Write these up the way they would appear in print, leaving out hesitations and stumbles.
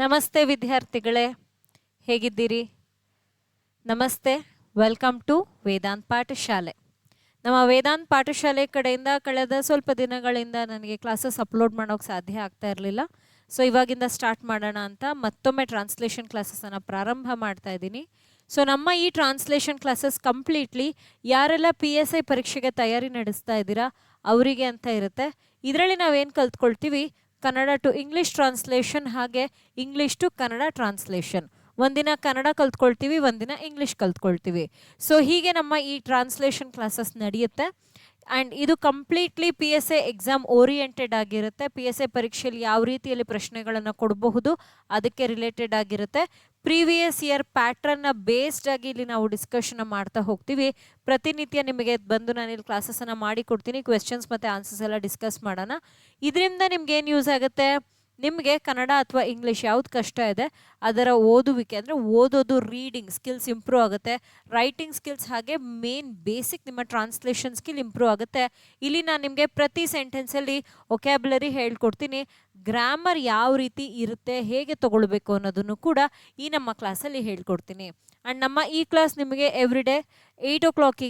ನಮಸ್ತೆ ವಿದ್ಯಾರ್ಥಿಗಳೇ, ಹೇಗಿದ್ದೀರಿ? ನಮಸ್ತೆ, ವೆಲ್ಕಮ್ ಟು ವೇದಾಂತ್ ಪಾಠಶಾಲೆ. ನಮ್ಮ ವೇದಾಂತ್ ಪಾಠಶಾಲೆ ಕಡೆಯಿಂದ ಕಳೆದ ಸ್ವಲ್ಪ ದಿನಗಳಿಂದ ನನಗೆ ಕ್ಲಾಸಸ್ ಅಪ್ಲೋಡ್ ಮಾಡೋಕ್ಕೆ ಸಾಧ್ಯ ಆಗ್ತಾ ಇರಲಿಲ್ಲ. ಸೊ ಇವಾಗಿಂದ ಸ್ಟಾರ್ಟ್ ಮಾಡೋಣ ಅಂತ ಮತ್ತೊಮ್ಮೆ ಟ್ರಾನ್ಸ್ಲೇಷನ್ ಕ್ಲಾಸಸನ್ನು ಪ್ರಾರಂಭ ಮಾಡ್ತಾ ಇದ್ದೀನಿ. ಸೊ ನಮ್ಮ ಈ ಟ್ರಾನ್ಸ್ಲೇಷನ್ ಕ್ಲಾಸಸ್ ಕಂಪ್ಲೀಟ್ಲಿ ಯಾರೆಲ್ಲ PSI ಪರೀಕ್ಷೆಗೆ ತಯಾರಿ ನಡೆಸ್ತಾ ಇದ್ದೀರಾ ಅವರಿಗೆ ಅಂತ ಇರುತ್ತೆ. ಇದರಲ್ಲಿ ನಾವೇನು ಕಲ್ತ್ಕೊಳ್ತೀವಿ, ಕನ್ನಡ ಟು ಇಂಗ್ಲೀಷ್ ಟ್ರಾನ್ಸ್ಲೇಷನ್ ಹಾಗೆ ಇಂಗ್ಲೀಷ್ ಟು ಕನ್ನಡ ಟ್ರಾನ್ಸ್ಲೇಷನ್. ಒಂದಿನ ಕನ್ನಡ ಕಲ್ತ್ಕೊಳ್ತೀವಿ, ಒಂದಿನ ಇಂಗ್ಲೀಷ್ ಕಲ್ತ್ಕೊಳ್ತೀವಿ. ಸೊ ಹೀಗೆ ನಮ್ಮ ಈ ಟ್ರಾನ್ಸ್ಲೇಷನ್ ಕ್ಲಾಸಸ್ ನಡೆಯುತ್ತೆ. ಆ್ಯಂಡ್ ಇದು ಕಂಪ್ಲೀಟ್ಲಿ PSI ಎಕ್ಸಾಮ್ ಓರಿಯೆಂಟೆಡ್ ಆಗಿರುತ್ತೆ. PSI ಪರೀಕ್ಷೆಯಲ್ಲಿ ಯಾವ ರೀತಿಯಲ್ಲಿ ಪ್ರಶ್ನೆಗಳನ್ನು ಕೊಡಬಹುದು ಅದಕ್ಕೆ ರಿಲೇಟೆಡ್ ಆಗಿರುತ್ತೆ. ಪ್ರೀವಿಯಸ್ ಇಯರ್ ಪ್ಯಾಟ್ರನ್ನ ಬೇಸ್ಡ್ ಆಗಿ ಇಲ್ಲಿ ನಾವು ಡಿಸ್ಕಷನ್ ಮಾಡ್ತಾ ಹೋಗ್ತೀವಿ. ಪ್ರತಿನಿತ್ಯ ನಿಮಗೆ ಬಂದು ನಾನು ಇಲ್ಲಿ ಕ್ಲಾಸಸನ್ನು ಮಾಡಿ ಕೊಡ್ತೀನಿ. ಕ್ವೆಶ್ಚನ್ಸ್ ಮತ್ತು ಆನ್ಸರ್ಸ್ ಎಲ್ಲ ಡಿಸ್ಕಸ್ ಮಾಡೋಣ. ಇದರಿಂದ ನಿಮ್ಗೆ ಏನು ಯೂಸ್ ಆಗುತ್ತೆ, ನಿಮಗೆ ಕನ್ನಡ ಅಥವಾ ಇಂಗ್ಲೀಷ್ ಯಾವ್ದು ಕಷ್ಟ ಇದೆ ಅದರ ಓದುವಿಕೆ ಅಂದರೆ ಓದೋದು, ರೀಡಿಂಗ್ ಸ್ಕಿಲ್ಸ್ ಇಂಪ್ರೂವ್ ಆಗುತ್ತೆ. ರೈಟಿಂಗ್ ಸ್ಕಿಲ್ಸ್ ಹಾಗೆ ಮೇನ್ ಬೇಸಿಕ್ ನಿಮ್ಮ ಟ್ರಾನ್ಸ್ಲೇಷನ್ ಸ್ಕಿಲ್ ಇಂಪ್ರೂವ್ ಆಗುತ್ತೆ. ಇಲ್ಲಿ ನಾನು ನಿಮಗೆ ಪ್ರತಿ ಸೆಂಟೆನ್ಸಲ್ಲಿ ಒಕ್ಯಾಬ್ಯುಲರಿ ಹೇಳ್ಕೊಡ್ತೀನಿ. ಗ್ರಾಮರ್ ಯಾವ ರೀತಿ ಇರುತ್ತೆ, ಹೇಗೆ ತೊಗೊಳ್ಬೇಕು ಅನ್ನೋದನ್ನು ಕೂಡ ಈ ನಮ್ಮ ಕ್ಲಾಸಲ್ಲಿ ಹೇಳ್ಕೊಡ್ತೀನಿ. ಆ್ಯಂಡ್ ನಮ್ಮ ಈ ಕ್ಲಾಸ್ ನಿಮಗೆ ಎವ್ರಿಡೇ 8 o'clock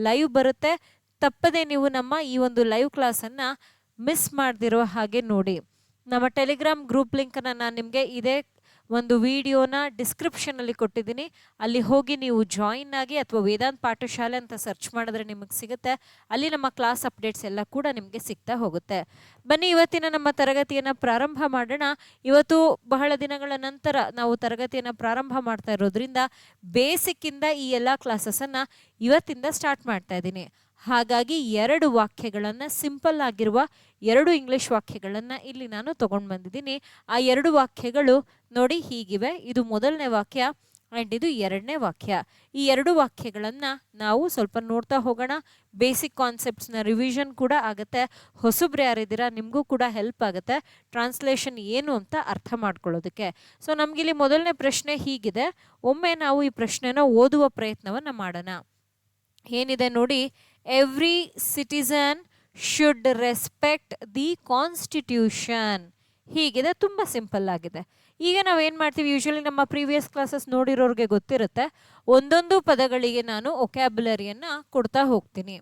ಲೈವ್ ಬರುತ್ತೆ. ತಪ್ಪದೆ ನೀವು ನಮ್ಮ ಈ ಒಂದು ಲೈವ್ ಕ್ಲಾಸನ್ನು ಮಿಸ್ ಮಾಡದಿರೋ ಹಾಗೆ ನೋಡಿ. ನಮ್ಮ ಟೆಲಿಗ್ರಾಮ್ ಗ್ರೂಪ್ ಲಿಂಕನ್ನು ನಾನು ನಿಮಗೆ ಇದೇ ಒಂದು ವಿಡಿಯೋನ ಡಿಸ್ಕ್ರಿಪ್ಷನಲ್ಲಿ ಕೊಟ್ಟಿದ್ದೀನಿ. ಅಲ್ಲಿ ಹೋಗಿ ನೀವು ಜಾಯಿನ್ ಆಗಿ ಅಥವಾ ವೇದಾಂತ್ ಪಾಠಶಾಲೆ ಅಂತ ಸರ್ಚ್ ಮಾಡಿದ್ರೆ ನಿಮಗೆ ಸಿಗುತ್ತೆ. ಅಲ್ಲಿ ನಮ್ಮ ಕ್ಲಾಸ್ ಅಪ್ಡೇಟ್ಸ್ ಎಲ್ಲ ಕೂಡ ನಿಮಗೆ ಸಿಗ್ತಾ ಹೋಗುತ್ತೆ. ಬನ್ನಿ ಇವತ್ತಿನ ನಮ್ಮ ತರಗತಿಯನ್ನು ಪ್ರಾರಂಭ ಮಾಡೋಣ. ಇವತ್ತು ಬಹಳ ದಿನಗಳ ನಂತರ ನಾವು ತರಗತಿಯನ್ನು ಪ್ರಾರಂಭ ಮಾಡ್ತಾ ಇರೋದ್ರಿಂದ ಬೇಸಿಕ್ಕಿಂದ ಈ ಎಲ್ಲ ಕ್ಲಾಸಸನ್ನು ಇವತ್ತಿಂದ ಸ್ಟಾರ್ಟ್ ಮಾಡ್ತಾ ಇದ್ದೀನಿ. ಹಾಗಾಗಿ 2 ವಾಕ್ಯಗಳನ್ನು, ಸಿಂಪಲ್ ಆಗಿರುವ 2 ಇಂಗ್ಲಿಷ್ ವಾಕ್ಯಗಳನ್ನು ಇಲ್ಲಿ ನಾನು ತೊಗೊಂಡು ಬಂದಿದ್ದೀನಿ. ಆ 2 ವಾಕ್ಯಗಳು ನೋಡಿ ಹೀಗಿವೆ. ಇದು ಮೊದಲನೇ ವಾಕ್ಯ ಆ್ಯಂಡ್ ಇದು 2ನೇ ವಾಕ್ಯ. ಈ 2 ವಾಕ್ಯಗಳನ್ನು ನಾವು ಸ್ವಲ್ಪ ನೋಡ್ತಾ ಹೋಗೋಣ. ಬೇಸಿಕ್ ಕಾನ್ಸೆಪ್ಟ್ಸ್ನ ರಿವಿಷನ್ ಕೂಡ ಆಗುತ್ತೆ. ಹೊಸಬ್ರು ಯಾರಿದ್ದೀರಾ ನಿಮಗೂ ಕೂಡ ಹೆಲ್ಪ್ ಆಗುತ್ತೆ ಟ್ರಾನ್ಸ್ಲೇಷನ್ ಏನು ಅಂತ ಅರ್ಥ ಮಾಡ್ಕೊಳ್ಳೋದಕ್ಕೆ. ಸೊ ನಮಗಿಲ್ಲಿ ಮೊದಲನೇ ಪ್ರಶ್ನೆ ಹೀಗಿದೆ. ಒಮ್ಮೆ ನಾವು ಈ ಪ್ರಶ್ನೆನ ಓದುವ ಪ್ರಯತ್ನವನ್ನು ಮಾಡೋಣ. ಏನಿದೆ ನೋಡಿ, every citizen should respect the constitution. ಹೀಗಿದೆ, ತುಂಬ ಸಿಂಪಲ್ ಆಗಿದೆ. ಈಗ ನಾವೇನು ಮಾಡ್ತೀವಿ, ಯೂಶ್ವಲಿ ನಮ್ಮ ಪ್ರೀವಿಯಸ್ ಕ್ಲಾಸಸ್ ನೋಡಿರೋರಿಗೆ ಗೊತ್ತಿರುತ್ತೆ, ಒಂದೊಂದು ಪದಗಳಿಗೆ ನಾನು ಒಕ್ಯಾಬ್ಯುಲರಿಯನ್ನು ಕೊಡ್ತಾ ಹೋಗ್ತೀನಿ.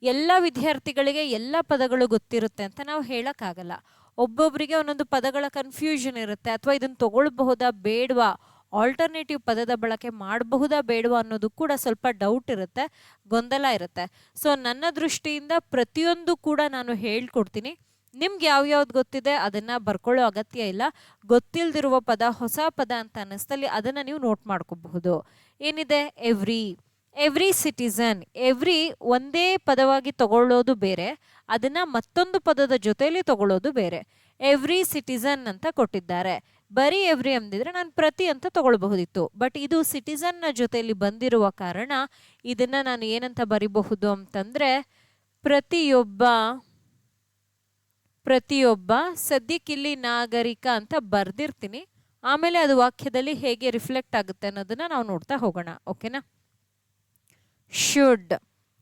ಎಲ್ಲ ವಿದ್ಯಾರ್ಥಿಗಳಿಗೆ ಎಲ್ಲ ಪದಗಳು ಗೊತ್ತಿರುತ್ತೆ ಅಂತ ನಾವು ಹೇಳೋಕ್ಕಾಗಲ್ಲ. ಒಬ್ಬೊಬ್ಬರಿಗೆ ಒಂದೊಂದು ಪದಗಳ ಕನ್ಫ್ಯೂಷನ್ ಇರುತ್ತೆ, ಅಥವಾ ಇದನ್ನು ತಗೊಳ್ಬಹುದಾ ಬೇಡವಾ, ಆಲ್ಟರ್ನೇಟಿವ್ ಪದದ ಬಳಕೆ ಮಾಡಬಹುದಾ ಬೇಡವಾ ಅನ್ನೋದು ಕೂಡ ಸ್ವಲ್ಪ ಡೌಟ್ ಇರುತ್ತೆ, ಗೊಂದಲ ಇರುತ್ತೆ. ಸೊ ನನ್ನ ದೃಷ್ಟಿಯಿಂದ ಪ್ರತಿಯೊಂದು ಕೂಡ ನಾನು ಹೇಳ್ಕೊಡ್ತೀನಿ. ನಿಮ್ಗೆ ಯಾವ್ಯಾವ್ದು ಗೊತ್ತಿದೆ ಅದನ್ನು ಬರ್ಕೊಳ್ಳೋ ಅಗತ್ಯ ಇಲ್ಲ. ಗೊತ್ತಿಲ್ಲದಿರುವ ಪದ, ಹೊಸ ಪದ ಅಂತ ಅನ್ನಿಸ್ತಲ್ಲಿ ಅದನ್ನು ನೀವು ನೋಟ್ ಮಾಡ್ಕೋಬಹುದು. ಏನಿದೆ, ಎವ್ರಿ ಸಿಟಿಸನ್. ಎವ್ರಿ ಒಂದೇ ಪದವಾಗಿ ತಗೊಳ್ಳೋದು ಬೇರೆ, ಅದನ್ನು ಮತ್ತೊಂದು ಪದದ ಜೊತೆಯಲ್ಲಿ ತಗೊಳ್ಳೋದು ಬೇರೆ. ಎವ್ರಿ ಸಿಟಿಸನ್ ಅಂತ ಕೊಟ್ಟಿದ್ದಾರೆ. ಬರೀ ಎವ್ರಿ ಅಂದಿದ್ರೆ ನಾನು ಪ್ರತಿ ಅಂತ ತಗೊಳ್ಬಹುದಿತ್ತು. ಬಟ್ ಇದು ಸಿಟಿಸನ್ನ ಜೊತೆಯಲ್ಲಿ ಬಂದಿರುವ ಕಾರಣ ಇದನ್ನು ನಾನು ಏನಂತ ಬರಿಬಹುದು ಅಂತಂದರೆ ಪ್ರತಿಯೊಬ್ಬ ಸದ್ಯಕ್ಕಿಲ್ಲಿ ನಾಗರಿಕ ಅಂತ ಬರ್ದಿರ್ತೀನಿ. ಆಮೇಲೆ ಅದು ವಾಕ್ಯದಲ್ಲಿ ಹೇಗೆ ರಿಫ್ಲೆಕ್ಟ್ ಆಗುತ್ತೆ ಅನ್ನೋದನ್ನು ನಾವು ನೋಡ್ತಾ ಹೋಗೋಣ. ಓಕೆನಾ? ಶುಡ್,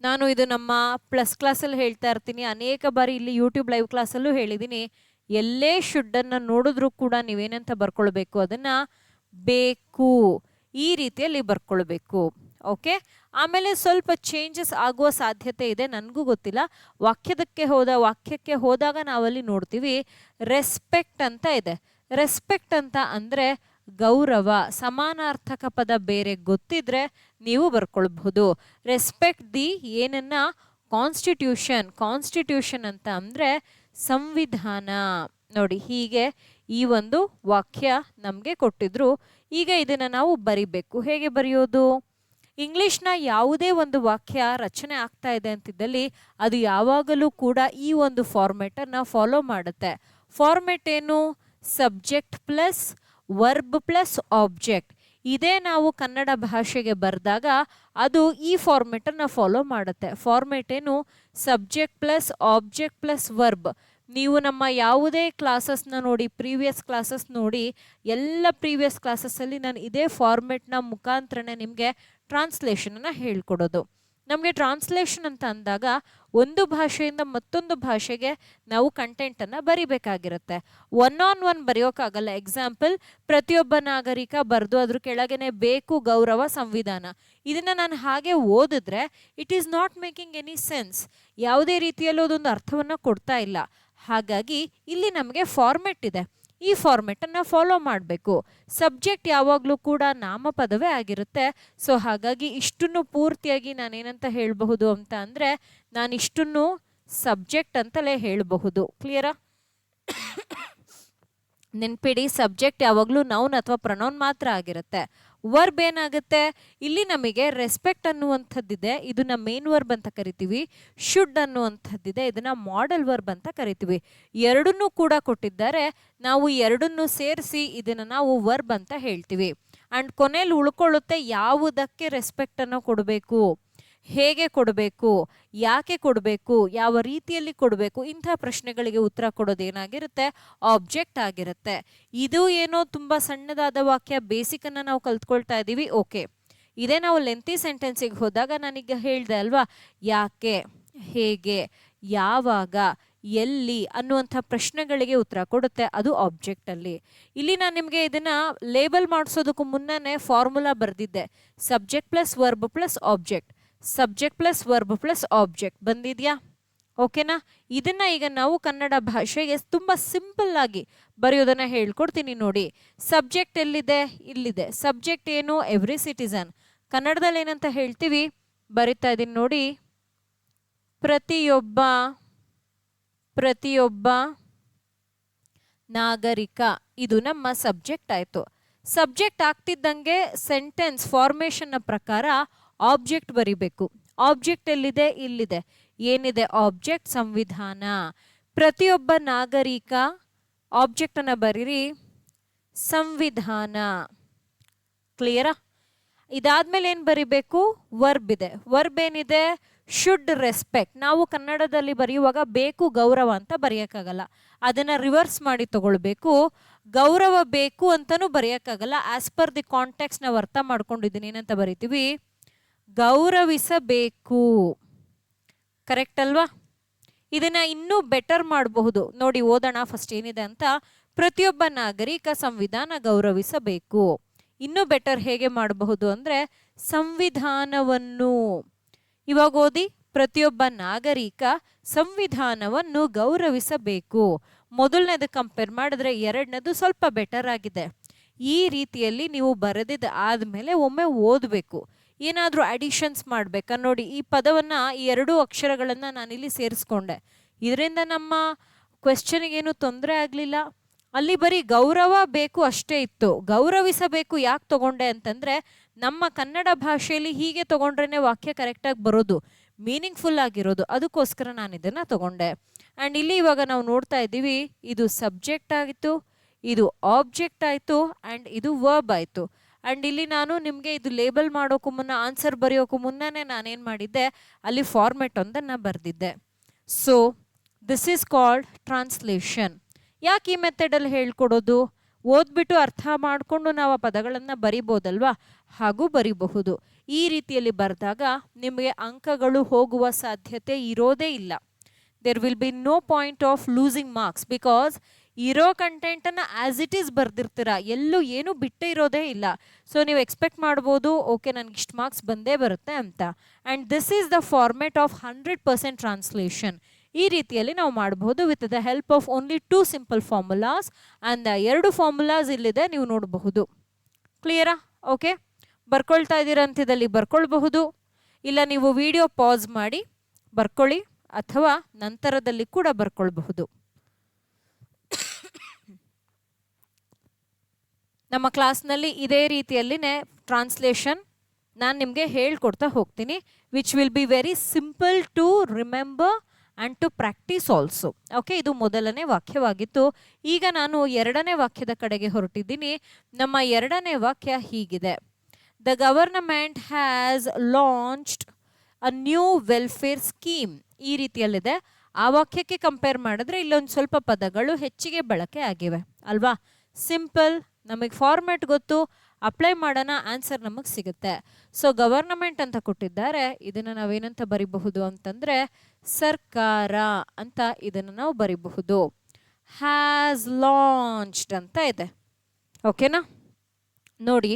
ನಾನು ಇದು ನಮ್ಮ ಪ್ಲಸ್ ಕ್ಲಾಸಲ್ಲಿ ಹೇಳ್ತಾ ಇರ್ತೀನಿ, ಅನೇಕ ಬಾರಿ ಇಲ್ಲಿ ಯೂಟ್ಯೂಬ್ ಲೈವ್ ಕ್ಲಾಸಲ್ಲೂ ಹೇಳಿದ್ದೀನಿ. ಎಲ್ಲೇ ಶುಡ್ಡನ್ನು ನೋಡಿದ್ರೂ ಕೂಡ ನೀವೇನಂತ ಬರ್ಕೊಳ್ಬೇಕು, ಅದನ್ನು ಬೇಕು ಈ ರೀತಿಯಲ್ಲಿ ಬರ್ಕೊಳ್ಬೇಕು. ಓಕೆ, ಆಮೇಲೆ ಸ್ವಲ್ಪ ಚೇಂಜಸ್ ಆಗುವ ಸಾಧ್ಯತೆ ಇದೆ, ನನಗೂ ಗೊತ್ತಿಲ್ಲ. ವಾಕ್ಯಕ್ಕೆ ಹೋದಾಗ ನಾವಲ್ಲಿ ನೋಡ್ತೀವಿ ರೆಸ್ಪೆಕ್ಟ್ ಅಂತ ಇದೆ. ರೆಸ್ಪೆಕ್ಟ್ ಅಂತ ಅಂದರೆ ಗೌರವ. ಸಮಾನಾರ್ಥಕ ಪದ ಬೇರೆ ಗೊತ್ತಿದ್ರೆ ನೀವು ಬರ್ಕೊಳ್ಬಹುದು. ರೆಸ್ಪೆಕ್ಟ್ ದಿ ಏನನ್ನ, ಕಾನ್ಸ್ಟಿಟ್ಯೂಷನ್ ಅಂತ ಅಂದರೆ ಸಂವಿಧಾನ. ನೋಡಿ, ಹೀಗೆ ಈ ಒಂದು ವಾಕ್ಯ ನಮಗೆ ಕೊಟ್ಟಿದ್ರು. ಈಗ ಇದನ್ನು ನಾವು ಬರಿಬೇಕು. ಹೇಗೆ ಬರೆಯೋದು? ಇಂಗ್ಲೀಷ್ನ ಯಾವುದೇ ಒಂದು ವಾಕ್ಯ ರಚನೆ ಆಗ್ತಾ ಇದೆ ಅಂತಿದ್ದಲ್ಲಿ ಅದು ಯಾವಾಗಲೂ ಕೂಡ ಈ ಒಂದು ಫಾರ್ಮೆಟನ್ನು ಫಾಲೋ ಮಾಡುತ್ತೆ. ಫಾರ್ಮೆಟ್ ಏನು? Subject plus verb plus object. ಇದೇ ನಾವು ಕನ್ನಡ ಭಾಷೆಗೆ ಬರೆದಾಗ ಅದು ಈ ಫಾರ್ಮೆಟನ್ನು ಫಾಲೋ ಮಾಡುತ್ತೆ. ಫಾರ್ಮೆಟ್ ಏನು? Subject plus object plus verb. ನೀವು ನಮ್ಮ ಯಾವುದೇ ಕ್ಲಾಸಸ್ನ ನೋಡಿ, ಪ್ರೀವಿಯಸ್ ಕ್ಲಾಸಸ್ ನೋಡಿ, ಎಲ್ಲ ಪ್ರೀವಿಯಸ್ ಕ್ಲಾಸಸ್ಸಲ್ಲಿ ನಾನು ಇದೇ ಫಾರ್ಮೆಟ್ನ ಮುಖಾಂತರನೇ ನಿಮಗೆ ಟ್ರಾನ್ಸ್ಲೇಷನನ್ನು ಹೇಳ್ಕೊಡೋದು. ನಮಗೆ ಟ್ರಾನ್ಸ್ಲೇಷನ್ ಅಂತ ಅಂದಾಗ ಒಂದು ಭಾಷೆಯಿಂದ ಮತ್ತೊಂದು ಭಾಷೆಗೆ ನಾವು ಕಂಟೆಂಟನ್ನು ಬರಿಬೇಕಾಗಿರುತ್ತೆ. ಒನ್ ಆನ್ ಒನ್ ಬರೆಯೋಕ್ಕಾಗಲ್ಲ. ಎಕ್ಸಾಂಪಲ್, ಪ್ರತಿಯೊಬ್ಬ ನಾಗರಿಕ ಬರೆದು ಅದ್ರ ಕೆಳಗೇನೆ ಬೇಕು ಗೌರವ ಸಂವಿಧಾನ. ಇದನ್ನು ನಾನು ಹಾಗೆ ಓದಿದ್ರೆ it is not making any sense. ಯಾವುದೇ ರೀತಿಯಲ್ಲೂ ಅದೊಂದು ಅರ್ಥವನ್ನು ಕೊಡ್ತಾ ಇಲ್ಲ. ಹಾಗಾಗಿ ಇಲ್ಲಿ ನಮಗೆ ಫಾರ್ಮೆಟ್ ಇದೆ. ಈ ಫಾರ್ಮೆಟನ್ನು ಫಾಲೋ ಮಾಡಬೇಕು. ಸಬ್ಜೆಕ್ಟ್ ಯಾವಾಗಲೂ ಕೂಡ ನಾಮಪದವೇ ಆಗಿರುತ್ತೆ. ಸೊ ಹಾಗಾಗಿ ಇಷ್ಟನ್ನು ಪೂರ್ತಿಯಾಗಿ ನಾನೇನಂತ ಹೇಳಬಹುದು ಅಂತ ಅಂದರೆ, ನಾನಿಷ್ಟನ್ನು ಸಬ್ಜೆಕ್ಟ್ ಅಂತಲೇ ಹೇಳಬಹುದು. ಕ್ಲಿಯರಾ? ನೆನ್ಪಿಡಿ, ಸಬ್ಜೆಕ್ಟ್ ಯಾವಾಗಲೂ ನೌನ್ ಅಥವಾ ಪ್ರೊನೌನ್ ಮಾತ್ರ ಆಗಿರುತ್ತೆ. ವರ್ಬ್ ಏನಾಗುತ್ತೆ, ಇಲ್ಲಿ ನಮಗೆ ರೆಸ್ಪೆಕ್ಟ್ ಅನ್ನುವಂಥದ್ದಿದೆ, ಇದನ್ನ ಮೇನ್ ವರ್ಬ್ ಅಂತ ಕರಿತೀವಿ. ಶುಡ್ ಅನ್ನುವಂಥದ್ದಿದೆ, ಇದನ್ನ ಮಾಡೆಲ್ ವರ್ಬ್ ಅಂತ ಕರಿತೀವಿ. ಎರಡನ್ನೂ ಕೂಡ ಕೊಟ್ಟಿದ್ದಾರೆ. ನಾವು ಎರಡನ್ನೂ ಸೇರಿಸಿ ಇದನ್ನ ನಾವು ವರ್ಬ್ ಅಂತ ಹೇಳ್ತೀವಿ. ಅಂಡ್ ಕೊನೆಯಲ್ಲಿ ಉಳ್ಕೊಳ್ಳುತ್ತೆ ಯಾವುದಕ್ಕೆ ರೆಸ್ಪೆಕ್ಟ್ ಅನ್ನು ಕೊಡಬೇಕು, ಹೇಗೆ ಕೊಡಬೇಕು, ಯಾಕೆ ಕೊಡಬೇಕು, ಯಾವ ರೀತಿಯಲ್ಲಿ ಕೊಡಬೇಕು, ಇಂಥ ಪ್ರಶ್ನೆಗಳಿಗೆ ಉತ್ತರ ಕೊಡೋದೇನಾಗಿರುತ್ತೆ, ಆಬ್ಜೆಕ್ಟ್ ಆಗಿರುತ್ತೆ. ಇದು ಏನೋ ತುಂಬ ಸಣ್ಣದಾದ ವಾಕ್ಯ, ಬೇಸಿಕನ್ನು ನಾವು ಕಲ್ತ್ಕೊಳ್ತಾ ಇದ್ದೀವಿ. ಓಕೆ, ಇದೇ ನಾವು ಲೆಂತಿ ಸೆಂಟೆನ್ಸಿಗೆ ಹೋದಾಗ ನಾನೀಗ ಹೇಳಿದೆ ಅಲ್ವಾ, ಯಾಕೆ, ಹೇಗೆ, ಯಾವಾಗ, ಎಲ್ಲಿ ಅನ್ನುವಂಥ ಪ್ರಶ್ನೆಗಳಿಗೆ ಉತ್ತರ ಕೊಡುತ್ತೆ, ಅದು ಆಬ್ಜೆಕ್ಟಲ್ಲಿ. ಇಲ್ಲಿ ನಾನು ನಿಮಗೆ ಇದನ್ನು ಲೇಬಲ್ ಮಾಡಿಸೋದಕ್ಕೂ ಮುನ್ನನೇ ಫಾರ್ಮುಲಾ ಬರೆದಿದ್ದೆ, subject plus verb plus object, subject plus verb plus object ಬಂದಿದೆಯಾ? ಓಕೆನಾ? ಇದನ್ನ ಈಗ ನಾವು ಕನ್ನಡ ಭಾಷೆಗೆ ತುಂಬ ಸಿಂಪಲ್ ಆಗಿ ಬರೆಯೋದನ್ನ ಹೇಳ್ಕೊಡ್ತೀನಿ ನೋಡಿ. ಸಬ್ಜೆಕ್ಟ್ ಎಲ್ಲಿದೆ? ಇಲ್ಲಿದೆ. ಸಬ್ಜೆಕ್ಟ್ ಏನು? Every citizen. ಕನ್ನಡದಲ್ಲಿ ಏನಂತ ಹೇಳ್ತೀವಿ? ಬರಿತಾ ಇದ್ದೀನಿ ನೋಡಿ, ಪ್ರತಿಯೊಬ್ಬ ನಾಗರಿಕ. ಇದು ನಮ್ಮ ಸಬ್ಜೆಕ್ಟ್ ಆಯಿತು. ಸಬ್ಜೆಕ್ಟ್ ಆಗ್ತಿದ್ದಂಗೆ ಸೆಂಟೆನ್ಸ್ ಫಾರ್ಮೇಷನ್ನ ಪ್ರಕಾರ ಆಬ್ಜೆಕ್ಟ್ ಬರಿಬೇಕು. ಆಬ್ಜೆಕ್ಟ್ ಎಲ್ಲಿದೆ? ಇಲ್ಲಿದೆ. ಏನಿದೆ ಆಬ್ಜೆಕ್ಟ್? ಸಂವಿಧಾನ. ಪ್ರತಿಯೊಬ್ಬ ನಾಗರಿಕ, ಆಬ್ಜೆಕ್ಟ್ ಅನ್ನ ಬರೀರಿ, ಸಂವಿಧಾನ. ಕ್ಲಿಯರಾ? ಇದಾದ್ಮೇಲೆ ಏನು ಬರಿಬೇಕು? ವರ್ಬ್ ಇದೆ. ವರ್ಬ್ ಏನಿದೆ? Should respect. ನಾವು ಕನ್ನಡದಲ್ಲಿ ಬರೆಯುವಾಗ ಬೇಕು ಗೌರವ ಅಂತ ಬರೆಯೋಕ್ಕಾಗಲ್ಲ, ಅದನ್ನ ರಿವರ್ಸ್ ಮಾಡಿ ತಗೊಳ್ಬೇಕು. ಗೌರವ ಬೇಕು ಅಂತಲೂ ಬರೆಯೋಕ್ಕಾಗಲ್ಲ. ಆಸ್ ಪರ್ ದಿ ಕಾಂಟೆಕ್ಸ್ಟ್ ನಾವು ಅರ್ಥ ಮಾಡ್ಕೊಂಡಿದ್ದೀನಿ. ಏನಂತ ಬರಿತೀವಿ? ಗೌರವಿಸಬೇಕು. ಕರೆಕ್ಟ್ ಅಲ್ವಾ? ಇದನ್ನ ಇನ್ನೂ ಬೆಟರ್ ಮಾಡಬಹುದು ನೋಡಿ. ಓದೋಣ ಫಸ್ಟ್ ಏನಿದೆ ಅಂತ. ಪ್ರತಿಯೊಬ್ಬ ನಾಗರಿಕ ಸಂವಿಧಾನ ಗೌರವಿಸಬೇಕು. ಇನ್ನೂ ಬೆಟರ್ ಹೇಗೆ ಮಾಡಬಹುದು ಅಂದರೆ, ಸಂವಿಧಾನವನ್ನು, ಇವಾಗ ಓದಿ, ಪ್ರತಿಯೊಬ್ಬ ನಾಗರಿಕ ಸಂವಿಧಾನವನ್ನು ಗೌರವಿಸಬೇಕು. ಮೊದಲನೇದು ಕಂಪೇರ್ ಮಾಡಿದ್ರೆ ಎರಡನೇದು ಸ್ವಲ್ಪ ಬೆಟರ್ ಆಗಿದೆ. ಈ ರೀತಿಯಲ್ಲಿ ನೀವು ಬರೆದಿದ್ದ ಆದಮೇಲೆ ಒಮ್ಮೆ ಓದಬೇಕು. ಏನಾದರೂ ಅಡಿಷನ್ಸ್ ಮಾಡಬೇಕಾ ನೋಡಿ. ಈ ಪದವನ್ನು, ಈ ಎರಡೂ ಅಕ್ಷರಗಳನ್ನು ನಾನಿಲ್ಲಿ ಸೇರಿಸ್ಕೊಂಡೆ. ಇದರಿಂದ ನಮ್ಮ ಕ್ವೆಶ್ಚನಿಗೇನು ತೊಂದರೆ ಆಗಲಿಲ್ಲ. ಅಲ್ಲಿ ಬರೀ ಗೌರವ ಬೇಕು ಅಷ್ಟೇ ಇತ್ತು. ಗೌರವಿಸಬೇಕು ಯಾಕೆ ತಗೊಂಡೆ ಅಂತಂದರೆ, ನಮ್ಮ ಕನ್ನಡ ಭಾಷೆಯಲ್ಲಿ ಹೀಗೆ ತಗೊಂಡ್ರೇ ವಾಕ್ಯ ಕರೆಕ್ಟಾಗಿ ಬರೋದು, ಮೀನಿಂಗ್ಫುಲ್ ಆಗಿರೋದು. ಅದಕ್ಕೋಸ್ಕರ ನಾನು ಇದನ್ನು ತಗೊಂಡೆ. ಆ್ಯಂಡ್ ಇಲ್ಲಿ ಇವಾಗ ನಾವು ನೋಡ್ತಾ ಇದ್ದೀವಿ, ಇದು ಸಬ್ಜೆಕ್ಟ್ ಆಗಿತ್ತು, ಇದು ಆಬ್ಜೆಕ್ಟ್ ಆಯಿತು, ಆ್ಯಂಡ್ ಇದು ವರ್ಬ್ ಆಯಿತು. ಆ್ಯಂಡ್ ಇಲ್ಲಿ ನಾನು ನಿಮಗೆ ಇದು ಲೇಬಲ್ ಮಾಡೋಕ್ಕೂ ಮುನ್ನ, ಆನ್ಸರ್ ಬರೆಯೋಕ್ಕೂ ಮುನ್ನನೇ ನಾನೇನು ಮಾಡಿದ್ದೆ, ಅಲ್ಲಿ ಫಾರ್ಮೆಟ್ ಒಂದನ್ನು ಬರೆದಿದ್ದೆ. So this is called translation. ಯಾಕೆ ಈ ಮೆಥಡಲ್ಲಿ ಹೇಳ್ಕೊಡೋದು? ಓದ್ಬಿಟ್ಟು ಅರ್ಥ ಮಾಡಿಕೊಂಡು ನಾವು ಆ ಪದಗಳನ್ನು ಬರಿಬೋದಲ್ವಾ, ಹಾಗೂ ಬರಿಬಹುದು. ಈ ರೀತಿಯಲ್ಲಿ ಬರೆದಾಗ ನಿಮಗೆ ಅಂಕಗಳು ಹೋಗುವ ಸಾಧ್ಯತೆ ಇರೋದೇ ಇಲ್ಲ. There will be no point of losing marks, because ಇರೋ ಕಂಟೆಂಟನ್ನು ಆ್ಯಸ್ ಇಟ್ ಈಸ್ ಬರೆದಿರ್ತೀರ, ಎಲ್ಲೂ ಏನೂ ಬಿಟ್ಟೇ ಇರೋದೇ ಇಲ್ಲ. ಸೊ ನೀವು ಎಕ್ಸ್ಪೆಕ್ಟ್ ಮಾಡ್ಬೋದು, ಓಕೆ ನನಗೆ ಇಷ್ಟು ಮಾರ್ಕ್ಸ್ ಬಂದೇ ಬರುತ್ತೆ ಅಂತ. And this is the format of 100% translation. ಈ ರೀತಿಯಲ್ಲಿ ನಾವು ಮಾಡಬಹುದು with the help of only 2 simple formulas. And 2 formulas ಇಲ್ಲಿದೆ, ನೀವು ನೋಡಬಹುದು. ಕ್ಲಿಯರಾ? ಓಕೆ, ಬರ್ಕೊಳ್ತಾ ಇದ್ದೀರಂತಿದ್ದಲ್ಲಿ ಬರ್ಕೊಳ್ಬಹುದು, ಇಲ್ಲ ನೀವು ವಿಡಿಯೋ ಪಾಸ್ ಮಾಡಿ ಬರ್ಕೊಳ್ಳಿ, ಅಥವಾ ನಂತರದಲ್ಲಿ ಕೂಡ ಬರ್ಕೊಳ್ಬಹುದು. ನಮ್ಮ ಕ್ಲಾಸ್ನಲ್ಲಿ ಇದೇ ರೀತಿಯಲ್ಲಿನೇ ಟ್ರಾನ್ಸ್ಲೇಷನ್ ನಾನು ನಿಮಗೆ ಹೇಳ್ಕೊಡ್ತಾ ಹೋಗ್ತೀನಿ, which will be very simple to remember and to practise also. Okay, ಇದು ಮೊದಲನೇ ವಾಕ್ಯವಾಗಿತ್ತು. ಈಗ ನಾನು ಎರಡನೇ ವಾಕ್ಯದ ಕಡೆಗೆ ಹೊರಟಿದ್ದೀನಿ. ನಮ್ಮ ಎರಡನೇ ವಾಕ್ಯ ಹೀಗಿದೆ: the government has launched a new welfare scheme. ಈ ರೀತಿಯಲ್ಲಿದೆ. ಆ ವಾಕ್ಯಕ್ಕೆ ಕಂಪೇರ್ ಮಾಡಿದ್ರೆ ಇಲ್ಲೊಂದು ಸ್ವಲ್ಪ ಪದಗಳು ಹೆಚ್ಚಿಗೆ ಬಳಕೆ ಆಗಿವೆ ಅಲ್ವಾ? ಸಿಂಪಲ್, ನಮಗೆ ಫಾರ್ಮೆಟ್ ಗೊತ್ತು, ಅಪ್ಲೈ ಮಾಡೋಣ, ಆನ್ಸರ್ ನಮಗೆ ಸಿಗುತ್ತೆ. ಸೊ ಗವರ್ನಮೆಂಟ್ ಅಂತ ಕೊಟ್ಟಿದ್ದಾರೆ, ಇದನ್ನು ನಾವೇನಂತ ಬರಿಬಹುದು ಅಂತಂದರೆ ಸರ್ಕಾರ ಅಂತ ಇದನ್ನು ನಾವು ಬರಿಬಹುದು. ಹ್ಯಾಸ್ ಲಾಂಚ್ಡ್ ಅಂತ ಇದೆ. ಓಕೆನಾ? ನೋಡಿ,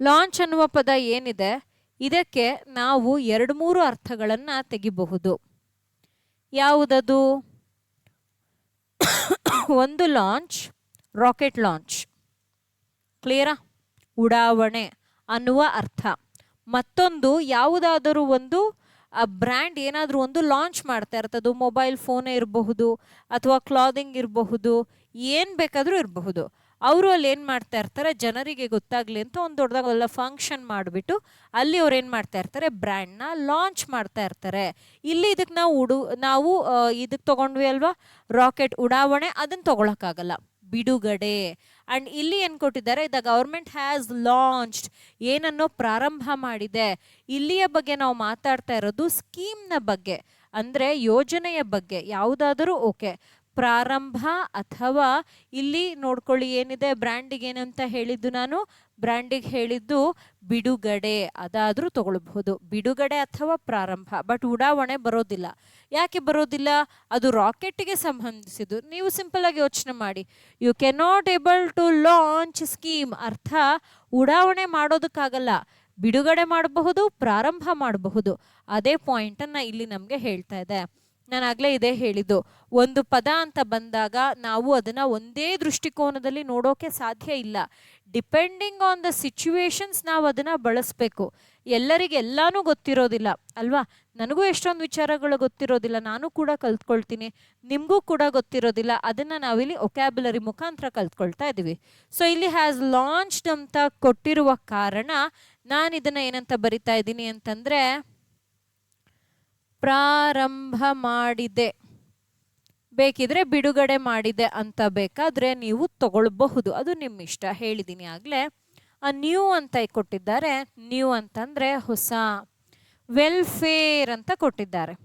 ಲಾಂಚ್ ಅನ್ನುವ ಪದ ಏನಿದೆ ಇದಕ್ಕೆ ನಾವು 2-3 ಅರ್ಥಗಳನ್ನು ತೆಗಿಬಹುದು. ಯಾವುದದು? ಒಂದು ಲಾಂಚ್, ರಾಕೆಟ್ ಲಾಂಚ್, ಕ್ಲಿಯರಾ? ಉಡಾವಣೆ ಅನ್ನುವ ಅರ್ಥ. ಮತ್ತೊಂದು ಯಾವುದಾದರೂ ಒಂದು ಬ್ರ್ಯಾಂಡ್ ಏನಾದರೂ ಒಂದು ಲಾಂಚ್ ಮಾಡ್ತಾ ಇರ್ತದೆ, ಮೊಬೈಲ್ ಫೋನೇ ಇರಬಹುದು ಅಥವಾ ಕ್ಲಾದಿಂಗ್ ಇರಬಹುದು, ಏನು ಬೇಕಾದರೂ ಇರಬಹುದು. ಅವರು ಅಲ್ಲಿ ಏನು ಮಾಡ್ತಾ ಇರ್ತಾರೆ, ಜನರಿಗೆ ಗೊತ್ತಾಗಲಿ ಅಂತ ಒಂದು ದೊಡ್ಡದಾಗೆಲ್ಲ ಫಂಕ್ಷನ್ ಮಾಡಿಬಿಟ್ಟು ಅಲ್ಲಿ ಅವ್ರು ಏನು ಮಾಡ್ತಾ ಇರ್ತಾರೆ, ಬ್ರ್ಯಾಂಡ್ನ ಲಾಂಚ್ ಮಾಡ್ತಾ ಇರ್ತಾರೆ. ಇಲ್ಲಿ ಇದಕ್ಕೆ ನಾವು ಇದಕ್ಕೆ ತೊಗೊಂಡ್ವಿ ಅಲ್ವಾ, ರಾಕೆಟ್ ಉಡಾವಣೆ, ಅದನ್ನು ತೊಗೊಳಕ್ಕಾಗಲ್ಲ, ಬಿಡುಗಡೆ. ಆ್ಯಂಡ್ ಇಲ್ಲಿ ಏನು ಕೊಟ್ಟಿದ್ದಾರೆ, ದ ಗೌರ್ಮೆಂಟ್ ಹ್ಯಾಸ್ ಲಾಂಚ್ಡ್, ಏನನ್ನೋ ಪ್ರಾರಂಭ ಮಾಡಿದೆ. ಇಲ್ಲಿಯ ಬಗ್ಗೆ ನಾವು ಮಾತಾಡ್ತಾ ಇರೋದು ಸ್ಕೀಮ್ನ ಬಗ್ಗೆ, ಅಂದರೆ ಯೋಜನೆಯ ಬಗ್ಗೆ. ಯಾವುದಾದರೂ ಓಕೆ, ಪ್ರಾರಂಭ ಅಥವಾ ಇಲ್ಲಿ ನೋಡ್ಕೊಳ್ಳಿ ಏನಿದೆ, ಬ್ರ್ಯಾಂಡಿಗೆ ಏನಂತ ಹೇಳಿದ್ದು ನಾನು, ಬ್ರ್ಯಾಂಡಿಗೆ ಹೇಳಿದ್ದು ಬಿಡುಗಡೆ, ಅದಾದರೂ ತಗೊಳ್ಬಹುದು, ಬಿಡುಗಡೆ ಅಥವಾ ಪ್ರಾರಂಭ. ಬಟ್ ಉಡಾವಣೆ ಬರೋದಿಲ್ಲ. ಯಾಕೆ ಬರೋದಿಲ್ಲ? ಅದು ರಾಕೆಟ್ಗೆ ಸಂಬಂಧಿಸಿದ್ದು. ನೀವು ಸಿಂಪಲ್ ಆಗಿ ಯೋಚನೆ ಮಾಡಿ, you can not able to launch scheme, ಅರ್ಥ ಉಡಾವಣೆ ಮಾಡೋದಕ್ಕಾಗಲ್ಲ, ಬಿಡುಗಡೆ ಮಾಡಬಹುದು, ಪ್ರಾರಂಭ ಮಾಡಬಹುದು. ಅದೇ ಪಾಯಿಂಟನ್ನು ಇಲ್ಲಿ ನಮಗೆ ಹೇಳ್ತಾ ಇದೆ. ನಾನು ಆಗಲೇ ಇದೇ ಹೇಳಿದ್ದು, ಒಂದು ಪದ ಅಂತ ಬಂದಾಗ ನಾವು ಅದನ್ನು ಒಂದೇ ದೃಷ್ಟಿಕೋನದಲ್ಲಿ ನೋಡೋಕೆ ಸಾಧ್ಯ ಇಲ್ಲ. ಡಿಪೆಂಡಿಂಗ್ ಆನ್ ದ ಸಿಚುವೇಶನ್ಸ್ ನಾವು ಅದನ್ನು ಬಳಸಬೇಕು. ಎಲ್ಲರಿಗೆ ಎಲ್ಲನೂ ಗೊತ್ತಿರೋದಿಲ್ಲ ಅಲ್ವಾ? ನನಗೂ ಎಷ್ಟೊಂದು ವಿಚಾರಗಳು ಗೊತ್ತಿರೋದಿಲ್ಲ, ನಾನು ಕೂಡ ಕಲ್ತ್ಕೊಳ್ತೀನಿ, ನಿಮಗೂ ಕೂಡ ಗೊತ್ತಿರೋದಿಲ್ಲ. ಅದನ್ನು ನಾವಿಲ್ಲಿ ಒಕ್ಯಾಬ್ಯುಲರಿ ಮುಖಾಂತರ ಕಲ್ತ್ಕೊಳ್ತಾ ಇದ್ದೀವಿ. ಸೊ ಇಲ್ಲಿ ಹ್ಯಾಸ್ ಲಾಂಚ್ಡ್ ಅಂತ ಕೊಟ್ಟಿರುವ ಕಾರಣ ನಾನು ಇದನ್ನು ಏನಂತ ಬರಿತಾ ಇದ್ದೀನಿ ಅಂತಂದರೆ ಪ್ರಾರಂಭ ಮಾಡಿದೆ, ಬೇಕಿದ್ರೆ ಬಿಡುಗಡೆ ಮಾಡಿದೆ ಅಂತ ಬೇಕಾದರೆ ನೀವು ತಗೊಳ್ಬಹುದು, ಅದು ನಿಮ್ಮ ಇಷ್ಟ. ಹೇಳಿದ್ದೀನಿ ಆಗಲೇ. ನ್ಯೂ ಅಂತ ಕೊಟ್ಟಿದ್ದಾರೆ, ನ್ಯೂ ಅಂತಂದರೆ ಹೊಸ. ವೆಲ್ಫೇರ್ ಅಂತ ಕೊಟ್ಟಿದ್ದಾರೆ,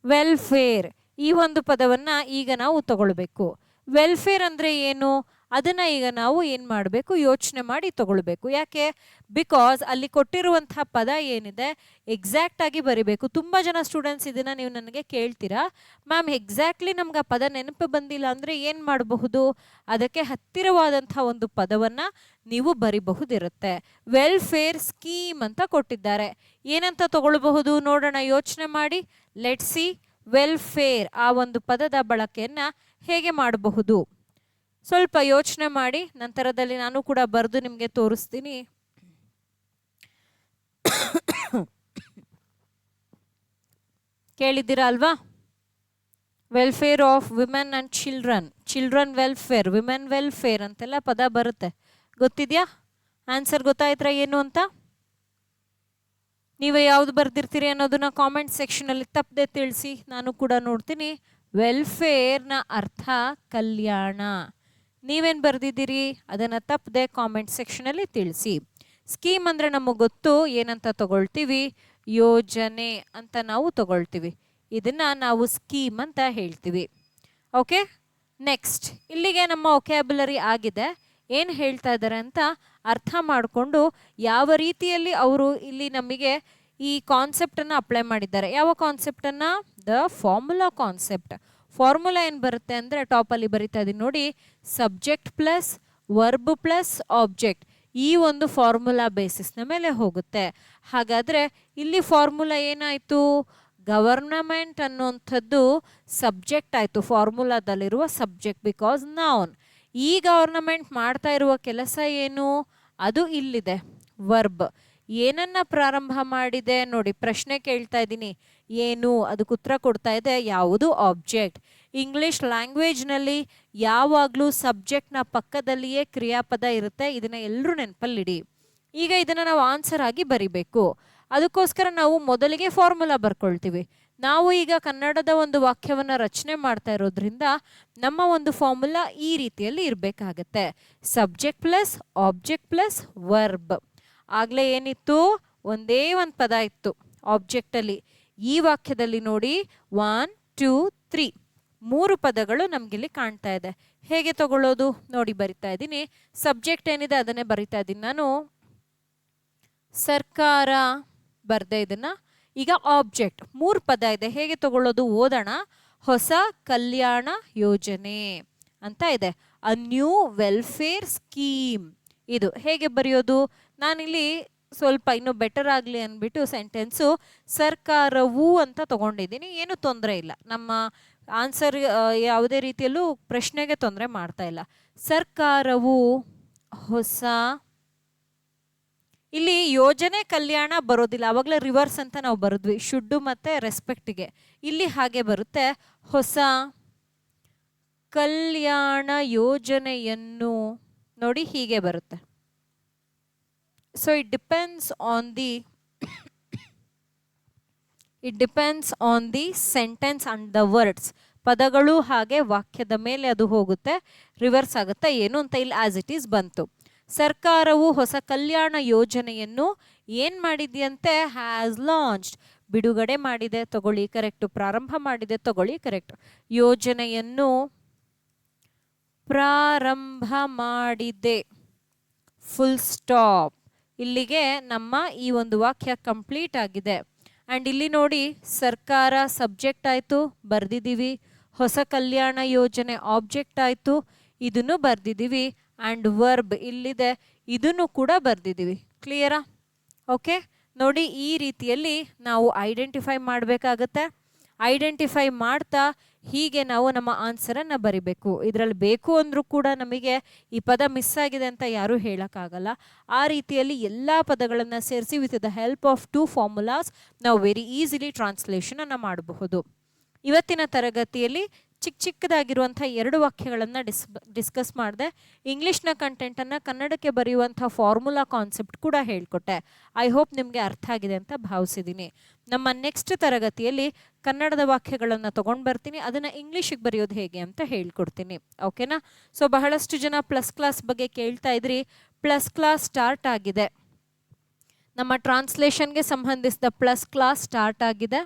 ವೆಲ್ಫೇರ್, ಈ ಒಂದು ಪದವನ್ನು ಈಗ ನಾವು ತಗೊಳ್ಬೇಕು. ವೆಲ್ಫೇರ್ ಅಂದರೆ ಏನು, ಅದನ್ನು ಈಗ ನಾವು ಏನು ಮಾಡಬೇಕು, ಯೋಚನೆ ಮಾಡಿ ತಗೊಳ್ಬೇಕು. ಯಾಕೆ? ಬಿಕಾಸ್ ಅಲ್ಲಿ ಕೊಟ್ಟಿರುವಂತಹ ಪದ ಏನಿದೆ ಎಕ್ಸಾಕ್ಟಾಗಿ ಬರಿಬೇಕು. ತುಂಬ ಜನ ಸ್ಟೂಡೆಂಟ್ಸ್ ಇದನ್ನು ನೀವು ನನಗೆ ಕೇಳ್ತೀರಾ, ಮ್ಯಾಮ್ ಎಕ್ಸಾಕ್ಟ್ಲಿ ನಮ್ಗೆ ಆ ಪದ ನೆನಪು ಬಂದಿಲ್ಲ ಅಂದರೆ ಏನು ಮಾಡಬಹುದು? ಅದಕ್ಕೆ ಹತ್ತಿರವಾದಂಥ ಒಂದು ಪದವನ್ನು ನೀವು ಬರಿಬಹುದಿರುತ್ತೆ. ವೆಲ್ಫೇರ್ ಸ್ಕೀಮ್ ಅಂತ ಕೊಟ್ಟಿದ್ದಾರೆ, ಏನಂತ ತಗೊಳ್ಬಹುದು ನೋಡೋಣ, ಯೋಚನೆ ಮಾಡಿ. ಲೆಟ್ಸ್ ಸಿ, ವೆಲ್ಫೇರ್ ಆ ಒಂದು ಪದದ ಬಳಕೆಯನ್ನು ಹೇಗೆ ಮಾಡಬಹುದು? ಸ್ವಲ್ಪ ಯೋಚನೆ ಮಾಡಿ, ನಂತರದಲ್ಲಿ ನಾನು ಕೂಡ ಬರೆದು ನಿಮಗೆ ತೋರಿಸ್ತೀನಿ. ಕೇಳಿದ್ದೀರಾ ಅಲ್ವಾ? Welfare of women and children, children welfare, women welfare ಅಂತೆಲ್ಲ ಪದ ಬರುತ್ತೆ. ಗೊತ್ತಿದೆಯಾ? ಆನ್ಸರ್ ಗೊತ್ತಾಯ್ತಾ ಏನು ಅಂತ? ನೀವೇ ಯಾವುದು ಬರ್ದಿರ್ತೀರಿ ಅನ್ನೋದನ್ನ ಕಾಮೆಂಟ್ ಸೆಕ್ಷನಲ್ಲಿ ತಪ್ಪದೆ ತಿಳಿಸಿ, ನಾನು ಕೂಡ ನೋಡ್ತೀನಿ. ವೆಲ್ಫೇರ್ನ ಅರ್ಥ ಕಲ್ಯಾಣ. ನೀವೇನು ಬರೆದಿದ್ದೀರಿ ಅದನ್ನು ತಪ್ಪದೆ ಕಾಮೆಂಟ್ ಸೆಕ್ಷನಲ್ಲಿ ತಿಳಿಸಿ. ಸ್ಕೀಮ್ ಅಂದರೆ ನಮಗೆ ಗೊತ್ತು, ಏನಂತ ತಗೊಳ್ತೀವಿ, ಯೋಜನೆ ಅಂತ ನಾವು ತಗೊಳ್ತೀವಿ. ಇದನ್ನು ನಾವು ಸ್ಕೀಮ್ ಅಂತ ಹೇಳ್ತೀವಿ. ಓಕೆ, ನೆಕ್ಸ್ಟ್ ಇಲ್ಲಿಗೆ ನಮ್ಮ ಒಕ್ಯಾಬ್ಯುಲರಿ ಆಗಿದೆ. ಏನು ಹೇಳ್ತಾ ಇದ್ದಾರೆ ಅಂತ ಅರ್ಥ ಮಾಡಿಕೊಂಡು ಯಾವ ರೀತಿಯಲ್ಲಿ ಅವರು ಇಲ್ಲಿ ನಮಗೆ ಈ ಕಾನ್ಸೆಪ್ಟನ್ನು ಅಪ್ಲೈ ಮಾಡಿದ್ದಾರೆ. ಯಾವ ಕಾನ್ಸೆಪ್ಟನ್ನು? The formula concept. ಫಾರ್ಮುಲಾ ಏನು ಬರುತ್ತೆ ಅಂದರೆ ಟಾಪಲ್ಲಿ ಬರಿತಾ ಇದ್ದೀನಿ ನೋಡಿ, subject plus verb plus object, ಈ ಒಂದು ಫಾರ್ಮುಲಾ ಬೇಸಿಸ್ನ ಮೇಲೆ ಹೋಗುತ್ತೆ. ಹಾಗಾದರೆ ಇಲ್ಲಿ ಫಾರ್ಮುಲಾ ಏನಾಯಿತು? ಗವರ್ನಮೆಂಟ್ ಅನ್ನುವಂಥದ್ದು ಸಬ್ಜೆಕ್ಟ್ ಆಯಿತು, ಫಾರ್ಮುಲಾದಲ್ಲಿರುವ ಸಬ್ಜೆಕ್ಟ್, ಬಿಕಾಸ್ ನೌನ್. ಈ ಗವರ್ನಮೆಂಟ್ ಮಾಡ್ತಾ ಇರುವ ಕೆಲಸ ಏನು? ಅದು ಇಲ್ಲಿದೆ, ವರ್ಬ್. ಏನನ್ನ ಪ್ರಾರಂಭ ಮಾಡಿದೆ ನೋಡಿ, ಪ್ರಶ್ನೆ ಕೇಳ್ತಾ ಇದ್ದೀನಿ, ಏನು? ಅದಕ್ಕೆ ಉತ್ತರ ಕೊಡ್ತಾ ಇದೆ ಯಾವುದು? ಆಬ್ಜೆಕ್ಟ್. ಇಂಗ್ಲಿಷ್ ಲ್ಯಾಂಗ್ವೇಜ್ನಲ್ಲಿ ಯಾವಾಗಲೂ ಸಬ್ಜೆಕ್ಟ್ನ ಪಕ್ಕದಲ್ಲಿಯೇ ಕ್ರಿಯಾಪದ ಇರುತ್ತೆ, ಇದನ್ನು ಎಲ್ಲರೂ ನೆನಪಲ್ಲಿಡಿ. ಈಗ ಇದನ್ನು ನಾವು ಆನ್ಸರ್ ಆಗಿ ಬರಿಬೇಕು. ಅದಕ್ಕೋಸ್ಕರ ನಾವು ಮೊದಲಿಗೆ ಫಾರ್ಮುಲಾ ಬರ್ಕೊಳ್ತೀವಿ. ನಾವು ಈಗ ಕನ್ನಡದ ಒಂದು ವಾಕ್ಯವನ್ನು ರಚನೆ ಮಾಡ್ತಾ ಇರೋದ್ರಿಂದ ನಮ್ಮ ಒಂದು ಫಾರ್ಮುಲಾ ಈ ರೀತಿಯಲ್ಲಿ ಇರಬೇಕಾಗತ್ತೆ, subject plus object plus verb. ಆಗಲೇ ಏನಿತ್ತು? ಒಂದೇ ಒಂದು ಪದ ಇತ್ತು ಆಬ್ಜೆಕ್ಟಲ್ಲಿ. ಈ ವಾಕ್ಯದಲ್ಲಿ ನೋಡಿ 1 2 3 3 ಪದಗಳು ನಮಗಿಲ್ಲಿ ಕಾಣ್ತಾ ಇದೆ. ಹೇಗೆ ತಗೊಳ್ಳೋದು ನೋಡಿ ಬರಿತಾ ಇದ್ದೀನಿ. ಸಬ್ಜೆಕ್ಟ್ ಏನಿದೆ ಅದನ್ನೇ ಬರಿತಾ ಇದ್ದೀನಿ ನಾನು. ಸರ್ಕಾರ ಬರ್ದೆ ಇದನ್ನ. ಈಗ ಆಬ್ಜೆಕ್ಟ್ 3 ಪದ ಇದೆ, ಹೇಗೆ ತಗೊಳ್ಳೋದು ಓದೋಣ. ಹೊಸ ಕಲ್ಯಾಣ ಯೋಜನೆ ಅಂತ ಇದೆ. A new welfare scheme. ಇದು ಹೇಗೆ ಬರೆಯೋದು, ನಾನಿಲ್ಲಿ ಸ್ವಲ್ಪ ಇನ್ನೂ ಬೆಟರ್ ಆಗಲಿ ಅಂದ್ಬಿಟ್ಟು ಸೆಂಟೆನ್ಸು ಸರ್ಕಾರವು ಅಂತ ತಗೊಂಡಿದ್ದೀನಿ. ಏನು ತೊಂದರೆ ಇಲ್ಲ, ನಮ್ಮ ಆನ್ಸರ್ ಯಾವುದೇ ರೀತಿಯಲ್ಲೂ ಪ್ರಶ್ನೆಗೆ ತೊಂದರೆ ಮಾಡ್ತಾ ಇಲ್ಲ. ಸರ್ಕಾರವು ಹೊಸ, ಇಲ್ಲಿ ಯೋಜನೆ ಕಲ್ಯಾಣ ಬರೋದಿಲ್ಲ, ಆವಾಗಲೇ ರಿವರ್ಸ್ ಅಂತ ನಾವು ಬರೆದ್ವಿ ಶುಡ್ಡು ಮತ್ತು ರೆಸ್ಪೆಕ್ಟ್ಗೆ. ಇಲ್ಲಿ ಹಾಗೆ ಬರುತ್ತೆ, ಹೊಸ ಕಲ್ಯಾಣ ಯೋಜನೆಯನ್ನು ನೋಡಿ ಹೀಗೆ ಬರುತ್ತೆ. So it depends on the sentence and the words. ಪದಗಳು ಹಾಗೆ ವಾಕ್ಯದ ಮೇಲೆ ಅದು ಹೋಗುತ್ತೆ, ರಿವರ್ಸ್ ಆಗುತ್ತೆ ಏನು ಅಂತ ಇಲ್ಲಿ ಆಸ್ ಇಟ್ ಈಸ್ ಬಂತು. ಸರ್ಕಾರವು ಹೊಸ ಕಲ್ಯಾಣ ಯೋಜನೆಯನ್ನು ಏನು ಮಾಡಿದೆಯಂತೆ, ಹ್ಯಾಸ್ ಲಾಂಚ್ಡ್, ಬಿಡುಗಡೆ ಮಾಡಿದೆ, ತಗೊಳ್ಳಿ ಕರೆಕ್ಟು. ಪ್ರಾರಂಭ ಮಾಡಿದೆ, ತಗೊಳ್ಳಿ ಕರೆಕ್ಟ್. ಯೋಜನೆಯನ್ನು ಪ್ರಾರಂಭ ಮಾಡಿದೆ, ಫುಲ್ ಸ್ಟಾಪ್. ಇಲ್ಲಿಗೆ ನಮ್ಮ ಈ ಒಂದು ವಾಕ್ಯ ಕಂಪ್ಲೀಟ್ ಆಗಿದೆ. ಆ್ಯಂಡ್ ಇಲ್ಲಿ ನೋಡಿ, ಸರ್ಕಾರ ಸಬ್ಜೆಕ್ಟ್ ಆಯಿತು, ಬರ್ದಿದ್ದೀವಿ. ಹೊಸ ಕಲ್ಯಾಣ ಯೋಜನೆ ಆಬ್ಜೆಕ್ಟ್ ಆಯಿತು, ಇದನ್ನು ಬರ್ದಿದ್ದೀವಿ. ಆ್ಯಂಡ್ ವರ್ಬ್ ಇಲ್ಲಿದೆ, ಇದನ್ನು ಕೂಡ ಬರ್ದಿದ್ದೀವಿ. ಕ್ಲಿಯರಾ? ಓಕೆ, ನೋಡಿ ಈ ರೀತಿಯಲ್ಲಿ ನಾವು ಐಡೆಂಟಿಫೈ ಮಾಡಬೇಕಾಗತ್ತೆ. ಐಡೆಂಟಿಫೈ ಮಾಡ್ತಾ ಹೀಗೆ ನಾವು ನಮ್ಮ ಆನ್ಸರನ್ನು ಬರಿಬೇಕು. ಇದರಲ್ಲಿ ಬೇಕು ಅಂದರೂ ಕೂಡ ನಮಗೆ ಈ ಪದ ಮಿಸ್ ಆಗಿದೆ ಅಂತ ಯಾರೂ ಹೇಳೋಕ್ಕಾಗಲ್ಲ. ಆ ರೀತಿಯಲ್ಲಿ ಎಲ್ಲ ಪದಗಳನ್ನು ಸೇರಿಸಿ with the help of 2 formulas ನಾವು ವೆರಿ ಈಸಿಲಿ ಟ್ರಾನ್ಸ್ಲೇಷನನ್ನು ಮಾಡಬಹುದು. ಇವತ್ತಿನ ತರಗತಿಯಲ್ಲಿ ಚಿಕ್ಕದಾಗಿರುವಂಥ 2 ವಾಕ್ಯಗಳನ್ನು ಡಿಸ್ಕಸ್ ಮಾಡಿದೆ. ಇಂಗ್ಲೀಷ್ನ ಕಂಟೆಂಟನ್ನು ಕನ್ನಡಕ್ಕೆ ಬರೆಯುವಂಥ ಫಾರ್ಮುಲಾ ಕಾನ್ಸೆಪ್ಟ್ ಕೂಡ ಹೇಳಿಕೊಟ್ಟೆ. ಐ ಹೋಪ್ ನಿಮಗೆ ಅರ್ಥ ಆಗಿದೆ ಅಂತ ಭಾವಿಸಿದ್ದೀನಿ. ನಮ್ಮ ನೆಕ್ಸ್ಟ್ ತರಗತಿಯಲ್ಲಿ ಕನ್ನಡದ ವಾಕ್ಯಗಳನ್ನು ತೊಗೊಂಡು ಬರ್ತೀನಿ, ಅದನ್ನು ಇಂಗ್ಲೀಷಿಗೆ ಬರೆಯೋದು ಹೇಗೆ ಅಂತ ಹೇಳ್ಕೊಡ್ತೀನಿ. ಓಕೆನಾ? ಸೊ ಬಹಳಷ್ಟು ಜನ ಪ್ಲಸ್ ಕ್ಲಾಸ್ ಬಗ್ಗೆ ಕೇಳ್ತಾ ಇದ್ರಿ. ಪ್ಲಸ್ ಕ್ಲಾಸ್ ಸ್ಟಾರ್ಟ್ ಆಗಿದೆ, ನಮ್ಮ ಟ್ರಾನ್ಸ್ಲೇಷನ್ಗೆ ಸಂಬಂಧಿಸಿದ ಪ್ಲಸ್ ಕ್ಲಾಸ್ ಸ್ಟಾರ್ಟ್ ಆಗಿದೆ.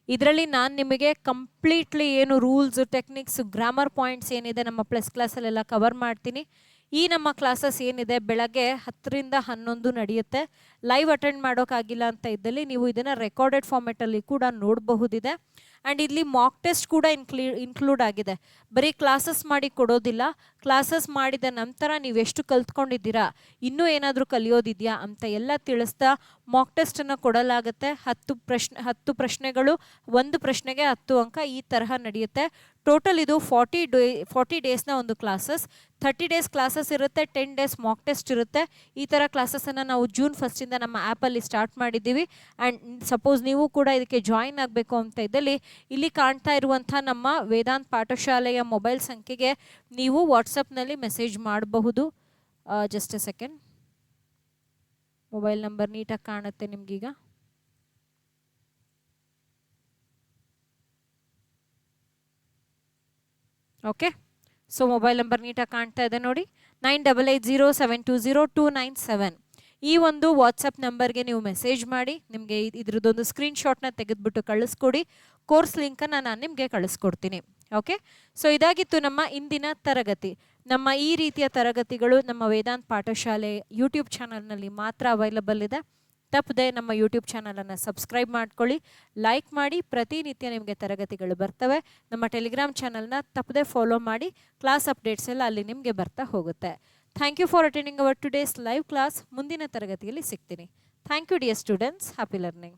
ಇದರಲ್ಲಿ ನಾನು ನಿಮಗೆ ಕಂಪ್ಲೀಟ್ಲಿ ಏನು ರೂಲ್ಸ್, ಟೆಕ್ನಿಕ್ಸ್, ಗ್ರಾಮರ್ ಪಾಯಿಂಟ್ಸ್ ಏನಿದೆ ನಮ್ಮ ಪ್ಲಸ್ ಕ್ಲಾಸಲ್ಲೆಲ್ಲ ಕವರ್ ಮಾಡ್ತೀನಿ. ಈ ನಮ್ಮ ಕ್ಲಾಸಸ್ ಏನಿದೆ ಬೆಳಗ್ಗೆ 10 ರಿಂದ 11 ನಡೆಯುತ್ತೆ. ಲೈವ್ ಅಟೆಂಡ್ ಮಾಡೋಕ್ಕಾಗಿಲ್ಲ ಅಂತ ಇದ್ದಲ್ಲಿ ನೀವು ಇದನ್ನು ರೆಕಾರ್ಡೆಡ್ ಫಾರ್ಮೆಟಲ್ಲಿ ಕೂಡ ನೋಡಬಹುದಿದೆ. ಆ್ಯಂಡ್ ಇಲ್ಲಿ ಮಾಕ್ ಟೆಸ್ಟ್ ಕೂಡ ಇನ್ಕ್ಲೂಡ್ ಆಗಿದೆ. ಬರೀ ಕ್ಲಾಸಸ್ ಮಾಡಿ ಕೊಡೋದಿಲ್ಲ, ಕ್ಲಾಸಸ್ ಮಾಡಿದ ನಂತರ ನೀವೆಷ್ಟು ಕಲ್ತ್ಕೊಂಡಿದ್ದೀರಾ, ಇನ್ನೂ ಏನಾದರೂ ಕಲಿಯೋದಿದೆಯಾ ಅಂತ ಎಲ್ಲ ತಿಳಿಸ್ತಾ ಮಾಕ್ ಟೆಸ್ಟನ್ನು ಕೊಡಲಾಗುತ್ತೆ. 10 ಪ್ರಶ್ನೆಗಳು, 1 ಪ್ರಶ್ನೆಗೆ 10 ಅಂಕ, ಈ ತರಹ ನಡೆಯುತ್ತೆ. ಟೋಟಲ್ ಇದು 40 ಡೇಸ್ನ ಒಂದು ಕ್ಲಾಸಸ್. 30 ಡೇಸ್ ಕ್ಲಾಸಸ್ ಇರುತ್ತೆ, 10 ಡೇಸ್ ಮಾಕ್ ಟೆಸ್ಟ್ ಇರುತ್ತೆ. ಈ ಥರ ಕ್ಲಾಸಸನ್ನು ನಾವು ಜೂನ್ 1 ನಮ್ಮ ಆ್ಯಪಲ್ಲಿ ಸ್ಟಾರ್ಟ್ ಮಾಡಿದ್ದೀವಿ. ಆ್ಯಂಡ್ ಸಪೋಸ್ ನೀವು ಕೂಡ ಇದಕ್ಕೆ ಜಾಯಿನ್ ಆಗಬೇಕು ಅಂತ ಇದ್ದಲ್ಲಿ ಇಲ್ಲಿ ಕಾಣ್ತಾ ಇರುವಂಥ ನಮ್ಮ ವೇದಾಂತ್ ಪಾಠಶಾಲೆಯ ಮೊಬೈಲ್ ಸಂಖ್ಯೆಗೆ ನೀವು ವಾಟ್ಸಪ್ನಲ್ಲಿ ಮೆಸೇಜ್ ಮಾಡಬಹುದು. Just A second, mobile number ನೀಟಾಗಿ ಕಾಣುತ್ತೆ ನಿಮಗೀಗ. ಓಕೆ, ಸೊ ಮೊಬೈಲ್ ನಂಬರ್ ನೀಟಾಗಿ ಕಾಣ್ತಾ ಇದೆ ನೋಡಿ, 9880720297. ಈ ಒಂದು ವಾಟ್ಸಪ್ ನಂಬರ್ಗೆ ನೀವು ಮೆಸೇಜ್ ಮಾಡಿ, ನಿಮಗೆ ಇದ್ರದ್ದೊಂದು ಸ್ಕ್ರೀನ್ಶಾಟ್ನ ತೆಗೆದುಬಿಟ್ಟು ಕಳಿಸ್ಕೊಡಿ. ಕೋರ್ಸ್ ಲಿಂಕನ್ನು ನಾನು ನಿಮಗೆ ಕಳಿಸ್ಕೊಡ್ತೀನಿ. ಓಕೆ, ಸೊ ಇದಾಗಿತ್ತು ನಮ್ಮ ಇಂದಿನ ತರಗತಿ. ನಮ್ಮ ಈ ರೀತಿಯ ತರಗತಿಗಳು ನಮ್ಮ ವೇದಾಂತ್ ಪಾಠಶಾಲೆ ಯೂಟ್ಯೂಬ್ ಚಾನಲ್ನಲ್ಲಿ ಮಾತ್ರ ಅವೈಲಬಲ್ ಇದೆ. ತಪ್ಪದೆ ನಮ್ಮ ಯೂಟ್ಯೂಬ್ ಚಾನಲನ್ನು ಸಬ್ಸ್ಕ್ರೈಬ್ ಮಾಡ್ಕೊಳ್ಳಿ, ಲೈಕ್ ಮಾಡಿ. ಪ್ರತಿನಿತ್ಯ ನಿಮಗೆ ತರಗತಿಗಳು ಬರ್ತವೆ. ನಮ್ಮ ಟೆಲಿಗ್ರಾಮ್ ಚಾನಲ್ನ ತಪ್ಪದೆ ಫಾಲೋ ಮಾಡಿ, ಕ್ಲಾಸ್ ಅಪ್ಡೇಟ್ಸ್ ಎಲ್ಲ ಅಲ್ಲಿ ನಿಮಗೆ ಬರ್ತಾ ಹೋಗುತ್ತೆ. Thank you for attending our today's live class. ಮುಂದಿನ ತರಗತಿಯಲ್ಲಿ ಸಿಗ್ತೀನಿ. Thank you dear students, happy learning.